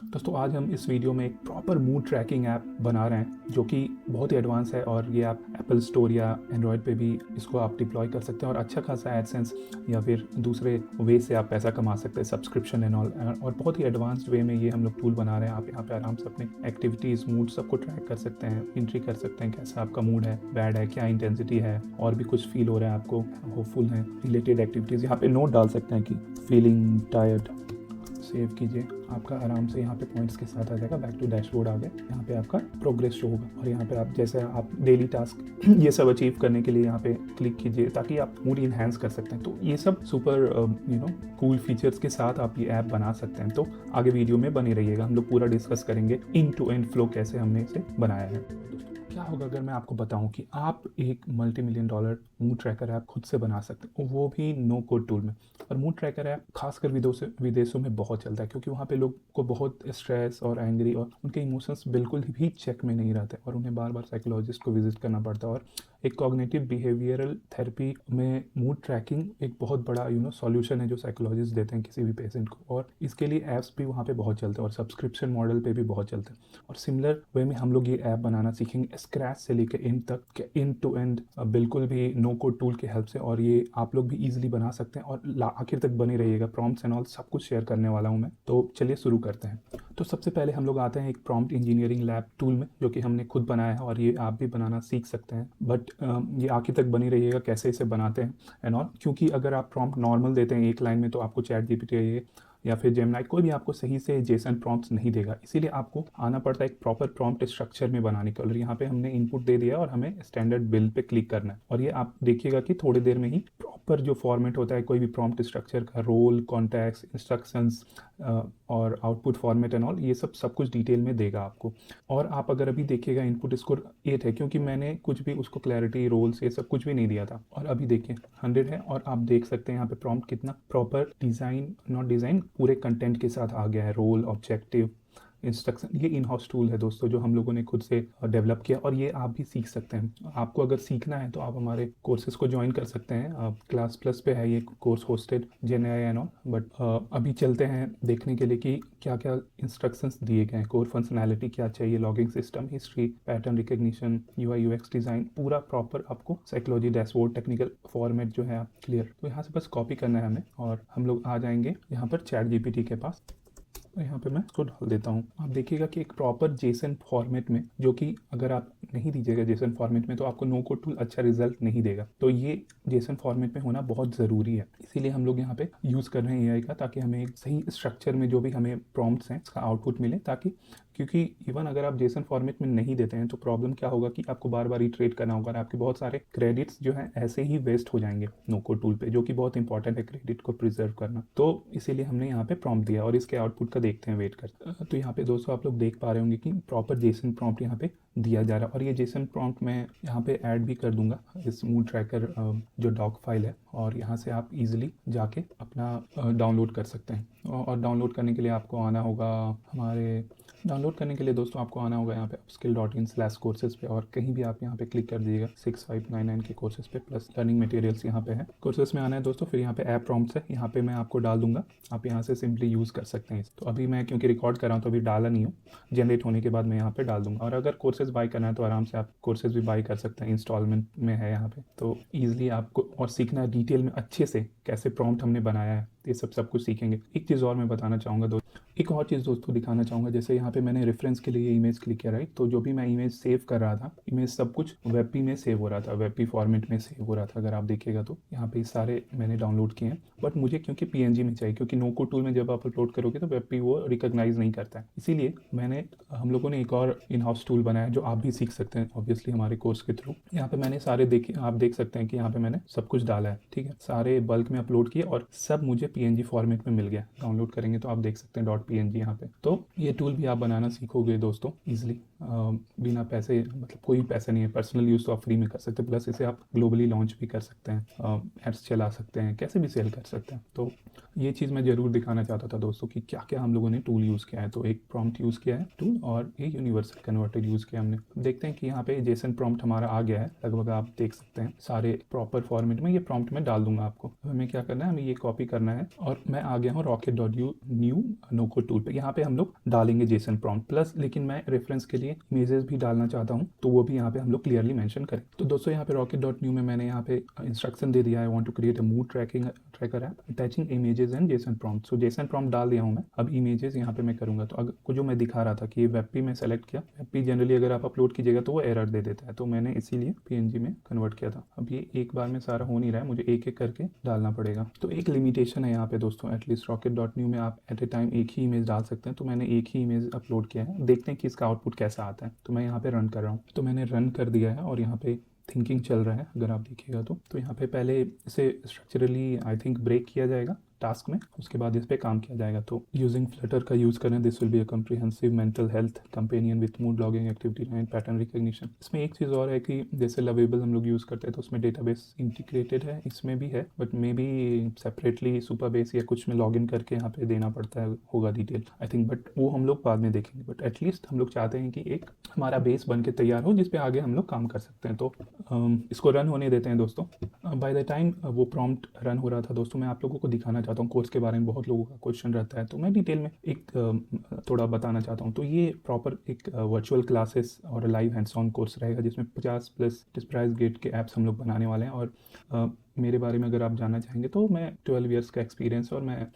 दोस्तों आज हम इस वीडियो में एक प्रॉपर मूड ट्रैकिंग ऐप बना रहे हैं जो कि बहुत ही एडवांस है और ये आप एप्पल स्टोर या एंड्रॉयड पे भी इसको आप डिप्लॉय कर सकते हैं और अच्छा खासा एडसेंस या फिर दूसरे वे से आप पैसा कमा सकते हैं, सब्सक्रिप्शन एंड ऑल। और बहुत ही एडवांस्ड वे में ये हम लोग टूल बना रहे हैं। आप यहाँ पे आराम से अपने एक्टिविटीज़, मूड सबको ट्रैक कर सकते हैं, एंट्री कर सकते हैं कैसा आपका मूड है, बैड है, क्या इंटेंसिटी है, और भी कुछ फील हो रहा है आपको, होपफुल है, रिलेटेड एक्टिविटीज़ यहाँ पे नोट डाल सकते हैं कि फीलिंग टायर्ड, सेव कीजिए, आपका आराम से यहाँ पे पॉइंट्स के साथ आ जाएगा। बैक टू डैशबोर्ड आ गया, यहाँ पे आपका प्रोग्रेस शो होगा और यहाँ पे आप जैसे आप डेली टास्क ये सब अचीव करने के लिए यहाँ पे क्लिक कीजिए ताकि आप मूड इन्हेंस कर सकते हैं। तो ये सब सुपर कूल फीचर्स के साथ आप ये ऐप बना सकते हैं। तो आगे वीडियो में बने रहिएगा, हम लोग पूरा डिस्कस करेंगे इन टू एंड फ्लो कैसे हमने इसे बनाया है। क्या होगा अगर मैं आपको बताऊं कि आप एक multi million dollar mood tracker app खुद से बना सकते हैं, वो भी नो कोड टूल में। और मूड ट्रैकर ऐप खासकर विदेशों में बहुत चलता है क्योंकि वहाँ पे लोग को बहुत स्ट्रेस और एंग्री और उनके इमोशंस बिल्कुल भी चेक में नहीं रहते और उन्हें बार बार साइकोलॉजिस्ट को विजिट करना पड़ता है। और एक कॉग्निटिव बिहेवियरल थेरेपी में मूड ट्रैकिंग एक बहुत बड़ा सॉल्यूशन है जो साइकोलॉजिस्ट देते हैं किसी भी पेशेंट को। और इसके लिए ऐप्स भी वहाँ पे बहुत चलते हैं और सब्सक्रिप्शन मॉडल पे भी बहुत चलते हैं। और सिमिलर वे में हम लोग ये ऐप बनाना सीखेंगे स्क्रैच से लेकर एंड तक, एंड टू एंड, बिल्कुल भी नो कोड टूल की हेल्प से। और ये आप लोग भी इजीली बना सकते हैं और आखिर तक बने रहिएगा। प्रॉम्प्ट्स एंड ऑल सब कुछ शेयर करने वाला हूँ मैं। तो चलिए शुरू करते हैं। तो सबसे पहले हम लोग आते हैं एक प्रॉम्प्ट इंजीनियरिंग लैब टूल में जो कि हमने खुद बनाया है और ये आप भी बनाना सीख सकते हैं। बट ये आखिर तक बनी रहिएगा कैसे इसे बनाते हैं एंड ऑल, क्योंकि अगर आप प्रॉम्प्ट नॉर्मल देते हैं एक लाइन में तो आपको चैट जीपीटी या फिर जेमिनी कोई भी आपको सही से जेसन प्रॉम्प्ट्स नहीं देगा। इसीलिए आपको आना पड़ता है एक प्रॉपर प्रॉम्प्ट स्ट्रक्चर में बनाने के। और यहाँ पे हमने इनपुट दे दिया और हमें स्टैंडर्ड बिल्ड पे क्लिक करना है और ये आप देखिएगा कि थोड़ी देर में ही प्रॉपर जो फॉर्मेट होता है कोई भी प्रॉम्प्ट स्ट्रक्चर का, रोल, कॉन्टैक्ट्स, इंस्ट्रक्शंस और आउटपुट फॉर्मेट एंड ऑल, ये सब कुछ डिटेल में देगा आपको। और आप अगर अभी देखिएगा इनपुट स्कोर 8 है क्योंकि मैंने कुछ भी उसको क्लैरिटी, रोल्स, ये सब कुछ भी नहीं दिया था। और अभी देखिए 100 है और आप देख सकते हैं यहाँ पे प्रॉम्प्ट कितना प्रॉपर डिज़ाइन, नॉट डिज़ाइन, पूरे कंटेंट के साथ आ गया है। रोल, ऑब्जेक्टिव, इंस्ट्रक्शन, ये इन हाउस टूल है दोस्तों जो हम लोगों ने खुद से डेवलप किया और ये आप भी सीख सकते हैं। आपको अगर सीखना है तो आप हमारे कोर्सेज को ज्वाइन कर सकते हैं। क्लास प्लस पे है ये course hosted, gen AI and all. But अभी चलते हैं देखने के लिए कि क्या क्या इंस्ट्रक्शंस दिए गए हैं, कोर फंक्शनैलिटी क्या चाहिए, logging system, history, pattern recognition, UI UX design, पूरा प्रॉपर आपको साइकोलॉजी डैशबोर्ड, टेक्निकल फॉर्मेट जो है आप क्लियर। तो यहाँ से बस कॉपी करना है हमें और हम लोग आ जाएंगे यहाँ पर चैट जीपीटी के पास। तो यहाँ पे मैं इसको डाल देता हूँ। आप देखिएगा कि एक प्रॉपर जेसन फॉर्मेट में, जो कि अगर आप नहीं दीजिएगा जेसन फॉर्मेट में तो आपको नो कोड टूल अच्छा रिजल्ट नहीं देगा। तो ये जेसन फॉर्मेट में होना बहुत ज़रूरी है। इसीलिए हम लोग यहाँ पे यूज़ कर रहे हैं एआई का, ताकि हमें एक सही स्ट्रक्चर में जो भी हमें प्रॉम्प्ट्स हैं इसका आउटपुट मिले। ताकि क्योंकि इवन अगर आप जेसन फॉर्मेट में नहीं देते हैं तो प्रॉब्लम क्या होगा कि आपको बार बार रिट्रेट करना होगा और आपके बहुत सारे क्रेडिट्स जो हैं ऐसे ही वेस्ट हो जाएंगे नो कोड टूल पे, जो कि बहुत इंपॉर्टेंट है क्रेडिट को प्रिजर्व करना। तो इसीलिए हमने यहाँ पे प्रॉम्प्ट दिया और इसके आउटपुट का देखते हैं, वेट कर। तो यहाँ पे दोस्तों आप लोग देख पा रहे होंगे कि प्रॉपर जेसन प्रॉम्प्ट यहाँ पे दिया जा रहा है। और ये जेसन प्रॉम्प्ट मैं यहाँ पे ऐड भी कर दूंगा इस मूड ट्रैकर जो डॉक फाइल है, और यहाँ से आप इजीली जाके अपना डाउनलोड कर सकते हैं। और डाउनलोड करने के लिए आपको आना होगा डाउनलोड करने के लिए दोस्तों आपको आना होगा यहाँ पे upskill.in/courses पे, और कहीं भी आप यहाँ पे क्लिक कर दीजिएगा 6599 के कोर्सेज पे, प्लस लर्निंग मटेरियल्स यहाँ पे है। कोर्सेज में आना है दोस्तों, फिर यहाँ पे ऐप प्रॉम्प्ट्स है, यहाँ पे मैं आपको डाल दूंगा, आप यहाँ से सिंपली यूज़ कर सकते हैं। तो अभी मैं क्योंकि रिकॉर्ड कर रहा हूँ तो अभी डाला नहीं हूँ, जनरेट होने के बाद मैं यहाँ पे डाल दूंगा। और अगर कोर्सेज बाय करना है तो आराम से आप कोर्सेज भी बाय कर सकते हैं, इंस्टॉलमेंट में है यहाँ पे। तो ईजिली आपको और सीखना है डिटेल में अच्छे से कैसे प्रॉम्प्ट हमने बनाया है, ये सब कुछ सीखेंगे। एक चीज़ और मैं बताना चाहूँगा दोस्तों, एक और चीज़ दोस्तों दिखाना चाहूँगा। जैसे यहाँ पे मैंने रेफरेंस के लिए इमेज क्लिक किया, राइट। तो जो भी मैं इमेज सेव कर रहा था, इमेज सब कुछ वेबपी में सेव हो रहा था, वेबपी फॉर्मेट में सेव हो रहा था। अगर आप देखिएगा तो यहाँ पे सारे मैंने डाउनलोड किए हैं, बट मुझे क्योंकि पीएनजी में चाहिए, क्योंकि नो कोड टूल में जब आप अपलोड करोगे तो वेबपी वो रिकॉग्नाइज नहीं करता है। इसीलिए हम लोगों ने एक और इन हाउस टूल बनाया जो आप भी सीख सकते हैं ऑब्वियसली हमारे कोर्स के थ्रू। यहाँ पे मैंने सारे आप देख सकते हैं कि यहाँ पे मैंने सब कुछ डाला है, ठीक है, सारे बल्क में अपलोड किए और सब मुझे पीएनजी फॉर्मेट में मिल गया। डाउनलोड करेंगे तो आप देख सकते हैं .png यहाँ पे। तो ये टूल भी आप बनाना सीखोगे दोस्तों ईजिली, बिना पैसे, मतलब कोई पैसे नहीं है, पर्सनल यूज़ तो आप फ्री में कर सकते हैं। प्लस इसे आप ग्लोबली लॉन्च भी कर सकते हैं, एड्स चला सकते हैं, कैसे भी सेल कर सकते हैं। तो ये चीज़ मैं ज़रूर दिखाना चाहता था दोस्तों कि क्या क्या हम लोगों ने टूल यूज़ किया है। तो एक प्रॉम्प्ट यूज़ किया है टूल और एक यूनिवर्सल कन्वर्टर यूज़ किया हमने। देखते हैं कि यहाँ पे जेसन प्रॉम्प्ट हमारा आ गया है लगभग, आप देख सकते हैं सारे प्रॉपर फॉर्मेट में। ये प्रॉम्प्ट में डाल दूंगा आपको। हमें क्या करना है, हमें ये कॉपी करना है है और मैं आ गया हूँ rocket.new नो कोड टूल पे। यहाँ पे हम लोग डालेंगे जेसन प्रॉम्प्ट प्लस, लेकिन मैं रेफरेंस के लिए इमेजेस भी डालना चाहता हूँ तो वो भी यहाँ पे हम लोग क्लियरली मेंशन करें। तो दोस्तों यहाँ पे rocket.new में मैंने यहाँ पे इंस्ट्रक्शन दे दिया है, want to create a mood tracker app attaching images and JSON prompt. So JSON prompt डाल दिया हूँ मैं, अब इमेजेस यहाँ पे मैं करूँगा। तो अगर जो मैं दिखा रहा था कि वेबपी में सेलेक्ट किया, वेबपी जनरली अगर आप अपलोड कीजिएगा तो वो एरर दे देता है, तो मैंने इसीलिए PNG में कन्वर्ट किया था। अब ये एक बार में सारा हो नहीं रहा है, मुझे एक एक करके डालना पड़ेगा। तो एक लिमिटेशन है यहाँ पे दोस्तों, एटलीस्ट rocket.new में आप एट ए टाइम एक ही इमेज डाल सकते हैं। तो मैंने एक ही इमेज अपलोड किया है, देखते हैं कि इसका आउटपुट कैसा आता है। तो मैं यहाँ पे रन कर रहा हूँ, तो मैंने रन कर दिया है और यहाँ पे थिंकिंग चल रहा है अगर आप देखिएगा तो यहाँ पे पहले इसे स्ट्रक्चरली आई थिंक ब्रेक किया जाएगा टास्क में, उसके बाद इस पे काम किया जाएगा। तो यूजिंग फ्लटर का यूज़ करें, this will be a comprehensive mental health companion with mood logging activity and pattern recognition. इसमें एक चीज़ और है कि जैसे लवेबल हम लोग यूज़ करते हैं तो उसमें डेटाबेस इंटीग्रेटेड है, इसमें भी है, बट मे बी सेपरेटली सुपरबेस या कुछ में लॉगिन करके यहाँ पे देना पड़ता है होगा डिटेल आई थिंक, बट वो हम लोग बाद में देखेंगे। बट एटलीस्ट हम लोग चाहते हैं कि एक हमारा बेस बन के तैयार हो जिसपे आगे हम लोग काम कर सकते हैं। तो इसको रन होने देते हैं दोस्तों। बाय द टाइम वो प्रॉम्प्ट रन हो रहा था दोस्तों, मैं आप लोगों को दिखाना चाहता हूँ कोर्स के बारे में, बहुत लोगों का क्वेश्चन रहता है तो मैं डिटेल में एक थोड़ा बताना चाहता हूँ। तो ये प्रॉपर एक वर्चुअल क्लासेस और लाइव हैंड्स ऑन कोर्स रहेगा जिसमें 50+ डिस्प्राइज गेट के ऐप्स हम लोग बनाने वाले हैं। और मेरे बारे में अगर आप जानना चाहेंगे तो मैं 12 ईयर्स का एक्सपीरियंस और मैं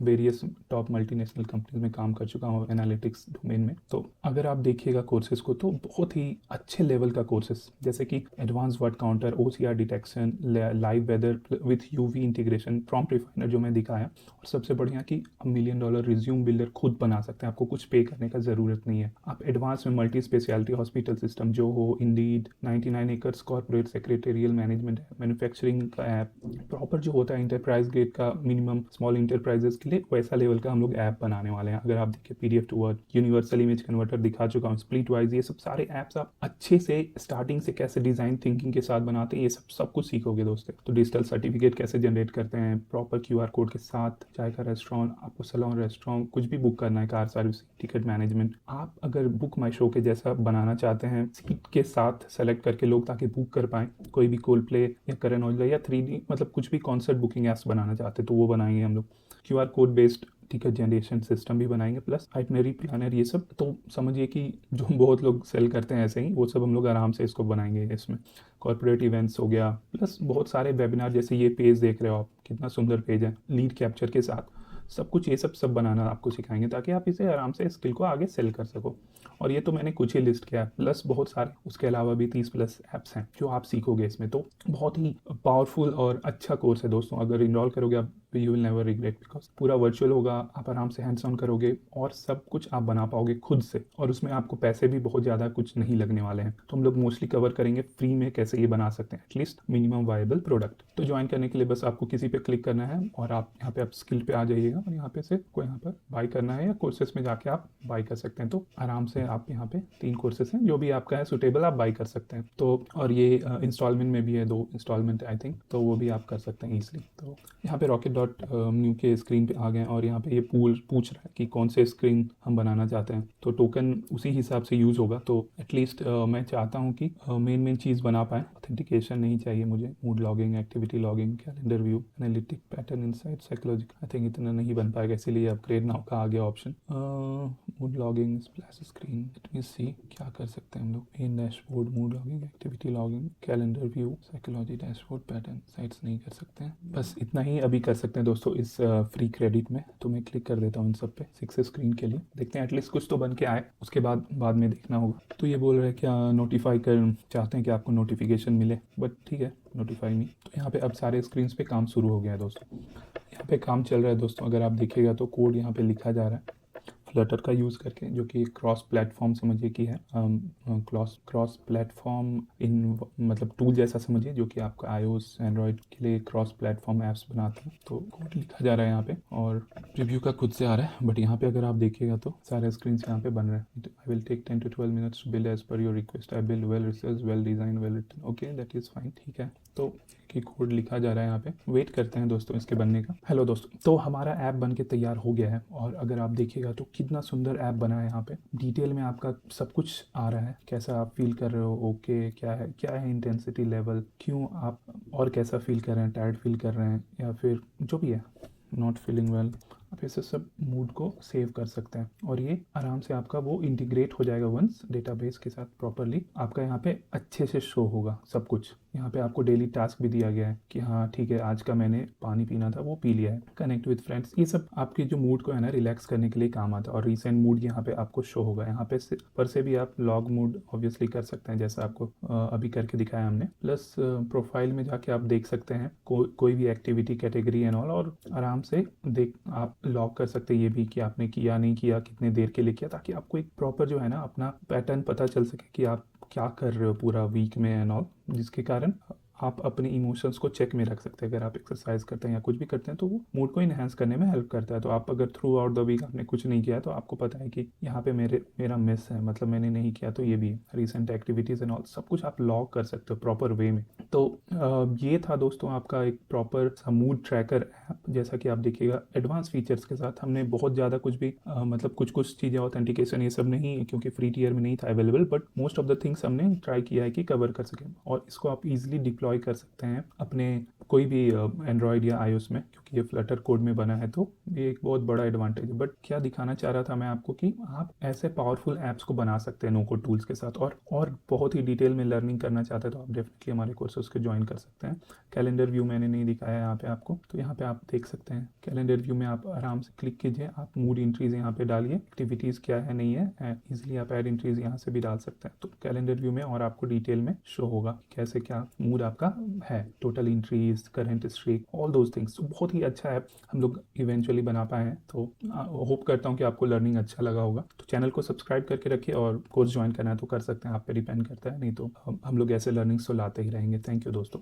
वेरियस टॉप मल्टीनेशनल कंपनीज में काम कर चुका हूँ एनालिटिक्स डोमेन में। तो अगर आप देखिएगा कोर्सेज को तो बहुत ही अच्छे लेवल का कोर्सेज, जैसे कि advance word counter, OCR detection, live weather with UV integration, prompt refiner जो मैं दिखाया, और सबसे बढ़िया कि $1 मिलियन रिज्यूम बिल्डर खुद बना सकते हैं, आपको कुछ पे करने का ज़रूरत नहीं है। आप एडवांस में मल्टी स्पेशलिटी हॉस्पिटल सिस्टम जो हो, Indeed, 99 acres corporate secretarial management है, मैन्युफैक्चरिंग का ऐप, प्रॉपर जो होता है इंटरप्राइज ग्रेड का मिनिमम स्मॉल इंटरप्राइजेस के लिए वैसा लेवल का हम लोग ऐप बनाने वाले हैं। अगर आप देखिए PDF to word, universal image converter दिखा चुका हूँ, स्प्लिट वाइज, ये सब सारे ऐप्स आप अच्छे से स्टार्टिंग से कैसे डिज़ाइन थिंकिंग के साथ बनाते हैं ये सब कुछ सीखोगे दोस्तों। तो डिजिटल सर्टिफिकेट कैसे जनरेट करते हैं, प्रॉपर QR कोड के साथ, चाय का रेस्टोरेंट, आपको सैलून, रेस्टोरेंट कुछ भी बुक करना है, कार सर्विस, टिकट मैनेजमेंट, आप अगर बुक माई शो के जैसा बनाना चाहते हैं सीट के साथ सेलेक्ट करके लोग ताकि बुक कर पाएँ, कोई भी कोल प्ले या करण औजला या 3D मतलब कुछ भी कॉन्सर्ट बुकिंग ऐप्स बनाना चाहते हैं तो वो बनाएंगे हम लोग। QR code based ticket generation system भी बनाएंगे, प्लस आइटनरी प्लानर, ये सब तो समझिए कि जो बहुत लोग सेल करते हैं ऐसे ही, वो सब हम लोग आराम से इसको बनाएंगे। इसमें कॉर्पोरेट इवेंट्स हो गया, प्लस बहुत सारे वेबिनार, जैसे ये पेज देख रहे हो आप, कितना सुंदर पेज है लीड कैप्चर के साथ, सब कुछ ये सब बनाना आपको सिखाएंगे ताकि आप इसे आराम से स्किल को आगे सेल कर सको। और ये तो मैंने कुछ ही लिस्ट किया है, प्लस बहुत सारे उसके अलावा भी 30+ ऐप्स हैं जो आप सीखोगे इसमें। तो बहुत ही पावरफुल और अच्छा कोर्स है दोस्तों, अगर इनरोल करोगे आप you will never regret, because पूरा वर्चुअल होगा, आप आराम से हैंड्स ऑन करोगे और सब कुछ आप बना पाओगे खुद से, और उसमें आपको पैसे भी बहुत ज़्यादा कुछ नहीं लगने वाले हैं। तो हम लोग मोस्टली कवर करेंगे फ्री में कैसे ये बना सकते हैं एटलीस्ट मिनिमम वायबल प्रोडक्ट। तो ज्वाइन करने के लिए बस आपको किसी पे क्लिक करना है और आप यहाँ पे आप स्किल पे आ जाइएगा और यहाँ पे से को यहाँ पर बाई करना है या कोर्सेज में जाके आप बाई कर सकते हैं। तो आराम से आप यहाँ पे 3 कोर्सेज हैं, जो भी आपका है सुटेबल आप बाई कर सकते हैं। तो और ये इंस्टॉलमेंट में भी है, 2 इंस्टॉलमेंट आई थिंक, तो वो भी आप कर सकते हैं ईजिली। तो यहाँ पे rocket.new के स्क्रीन पे आ गए और यहाँ पे ये पूछ रहा है कि कौन से स्क्रीन हम बनाना चाहते हैं, तो टोकन उसी हिसाब से यूज़ होगा। तो एटलीस्ट मैं चाहता हूँ कि मेन चीज़ बना पाएँ, ऑथेंटिकेशन नहीं चाहिए मुझे, mood logging, activity logging, calendar view, analytic, pattern insight, psychological, I think इतना नहीं बन पाएगा, इसीलिए अपग्रेड नाउ का आ गया option. Mood logging, splash screen, let me see क्या कर सकते हैं हम लोग, in dashboard, mood logging, activity logging, calendar view, psychology, dashboard, pattern sites नहीं कर सकते हैं, बस इतना ही अभी कर सकते हैं दोस्तों इस फ्री क्रेडिट में। तो मैं क्लिक कर देता हूँ इन सब पे 6 स्क्रीन के लिए, देखते हैं एटलीस्ट कुछ तो बन के आए, उसके बाद में देखना होगा। तो ये बोल रहे हैं क्या नोटिफाई कर चाहते हैं कि आपको नोटिफिकेशन मिले, बट ठीक है नोटिफाई नहीं। तो यहाँ पे अब सारे स्क्रीन पे काम शुरू हो गया है दोस्तों, यहाँ पे काम चल रहा है दोस्तों। अगर आप देखिएगा तो कोड यहाँ पे लिखा जा रहा है फ्लटर का यूज़ करके, जो कि क्रॉस प्लेटफॉर्म समझिए कि है, क्रॉस प्लेटफॉर्म इन मतलब टूल जैसा समझिए, जो कि आपका iOS एंड्रॉयड के लिए क्रॉस प्लेटफॉर्म ऐप्स बनाते हैं। तो कोड लिखा जा रहा है यहाँ पे और रिव्यू का खुद से आ रहा है, बट यहाँ पे अगर आप देखिएगा तो सारे स्क्रीन यहाँ पे बन रहे हैं। I will take 10 to 12 minutes to build as per your request, I build well research, well design, well written, okay that is fine, ठीक है। तो कि कोड लिखा जा रहा है यहाँ पे, वेट करते हैं दोस्तों इसके बनने का। हेलो दोस्तों, तो हमारा ऐप बन के तैयार हो गया है और अगर आप देखिएगा तो कितना सुंदर ऐप बना है। यहाँ पे डिटेल में आपका सब कुछ आ रहा है, कैसा आप फील कर रहे हो, ओके क्या है इंटेंसिटी लेवल, क्यों आप और कैसा फील कर रहे हैं, टायर्ड फील कर रहे हैं या फिर जो भी है, नॉट फीलिंग वेल, आप ऐसे सब मूड को सेव कर सकते हैं और ये आराम से आपका वो इंटीग्रेट हो जाएगा वंस डेटाबेस के साथ प्रॉपरली। आपका यहाँ पे अच्छे से शो होगा सब कुछ। यहाँ पे आपको डेली टास्क भी दिया गया है कि हाँ ठीक है, आज का मैंने पानी पीना था वो पी लिया है। कनेक्ट विद फ्रेंड्स, ये सब आपके जो मूड को है ना रिलैक्स करने के लिए काम आता है और रिसेंट मूड यहाँ पे आपको शो होगा। यहाँ पे पर से भी आप लॉग मूड ऑब्वियसली कर सकते हैं जैसा आपको अभी करके दिखाया हमने। प्लस प्रोफाइल में जाके आप देख सकते हैं कोई भी एक्टिविटी कैटेगरी एंड ऑल, और आराम से देख आप लॉग कर सकते हैं ये भी कि आपने किया नहीं किया, कितने देर के लिए किया, ताकि आपको एक प्रॉपर जो है ना अपना पैटर्न पता चल सके कि आप क्या कर रहे हो पूरा वीक में एंड ऑल, जिसके कारण आप अपने इमोशंस को चेक में रख सकते हैं। अगर आप एक्सरसाइज करते हैं या कुछ भी करते हैं तो वो मूड को इन्हेंस करने में हेल्प करता है। तो आप अगर थ्रू आउट द वीक आपने कुछ नहीं किया तो आपको पता है कि यहाँ पे मेरा मिस है, मतलब मैंने नहीं किया, तो ये भी है। रिसेंट एक्टिविटीज़ एंड ऑल सब कुछ आप लॉग कर सकते हो प्रॉपर वे में। तो ये था दोस्तों आपका एक प्रॉपर सा मूड ट्रैकर ऐप। जैसा कि आप देखिएगा एडवांस फीचर्स के साथ हमने बहुत ज़्यादा कुछ भी मतलब कुछ चीज़ें ऑथेंटिकेशन ये सब नहीं, क्योंकि फ्री टीयर में नहीं था available, but most of the things हमने ट्राई किया है कि कवर कर सकें। और इसको आप इजीली डिप्लॉय कर सकते हैं अपने कोई भी एंड्रॉयड या आईओएस में, क्योंकि ये फ्लटर कोड में बना है। तो ये एक बहुत बड़ा एडवांटेज है। बट क्या दिखाना चाह रहा था मैं आपको कि आप ऐसे पावरफुल ऐप्स को बना सकते हैं नो कोड टूल्स के साथ, और बहुत ही डिटेल में लर्निंग करना चाहते हैं तो आप डेफिनेटली हमारे कोर्सेज को ज्वाइन कर सकते हैं। कैलेंडर व्यू मैंने नहीं दिखाया यहाँ पे आपको, तो यहाँ पे आप देख सकते हैं कैलेंडर व्यू में आप आराम से क्लिक कीजिए, आप मूड एंट्रीज यहाँ पे डालिए, एक्टिविटीज़ क्या है नहीं है, इजिली आप ऐड एंट्रीज यहाँ से भी डाल सकते हैं। तो कैलेंडर व्यू में और आपको डिटेल में शो होगा कैसे क्या मूड आपका है, total entries, current streak, all those things. तो बहुत ही अच्छा ऐप हम लोग इवेंचुअली बना पाए हैं। तो होप करता हूँ कि आपको लर्निंग अच्छा लगा होगा। तो चैनल को सब्सक्राइब करके रखिए, और कोर्स ज्वाइन करना है तो कर सकते हैं, आप पे डिपेंड करता है, नहीं तो हम लोग ऐसे लर्निंग्स तो लाते ही रहेंगे। थैंक यू दोस्तों।